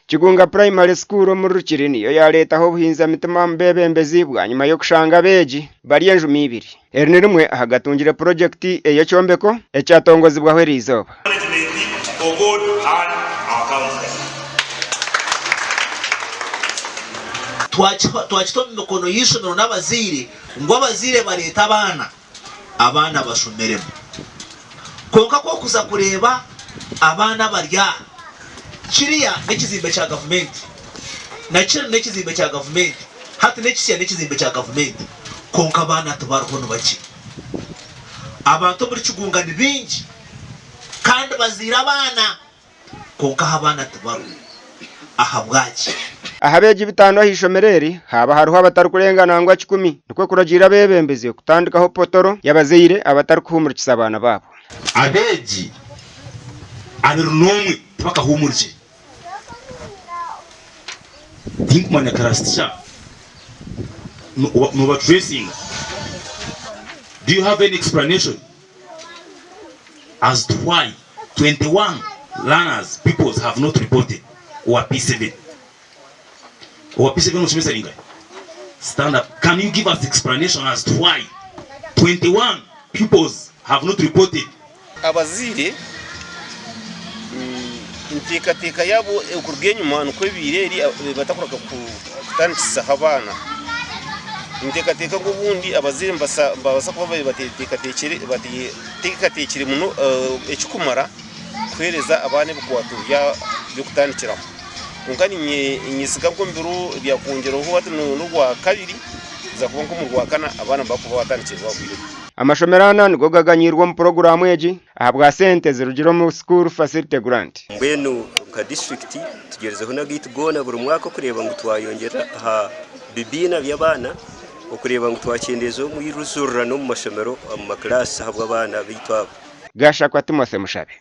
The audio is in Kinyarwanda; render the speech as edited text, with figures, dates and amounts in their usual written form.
Kigunga Primary School mu Rukiri niyo ya leta aho buhinza mitima mbebembezi bwa nyuma yo kushanga beji bari enjumi ibiri eri rimwe ahagatungire project eyo cyombeko ecyatongozibwa hwe rizoba twachito mikono y'ishomero n'abazire ngo abazire bareta abana bashomeremo konka ko kuza kureba abana barya kiriya n'ekizimbe cya government nakira n'ekizimbe cya government hati n'ekizimbe cya government konka abana tubarho baki abantu muri Kigunga ni bingi kandi bazira abana konka abana tubarho ahabwaki ahabeji bitano ahishomereri haba haruho abatari kurengana ngwa 10 niko kuragira bebembeze kutandikaho potoro yabazire abatari kuhumurikisa abana babo abeji abirunumwe bakahumurije think man karastisha no tracing. Do you have any explanation as to why 21 learners peoples have not reported or P7 or P7 stand up? Can you give us explanation as to why 21 pupils have not reported? Abazire intikateka yabo ukurgenyuma nuko bireri batakuraga kutandisa abana intikateka ngo bundi abazire mbasa kuba batekatekere muno ekikumara kwereza abane bukwaturya byo kutandikira ungani nyisiga ngo mbiru bya kongero ho no rwa kabiri za kuba ngo mu rwa kana abana bakuba batandikirwa kwire amashomerana nigo gaganyirwa mu programu eji ahabwa sente zirugiro mu school facility grant mbenu ka district tugerezeho na gate gona buri mwaka kureba ngo twayongera ha bibina by'abana okureba ngo twakendezo mu iruzurano mu mashomero mu class habwa abana bitwa gasha kwa Timothy Mushabe.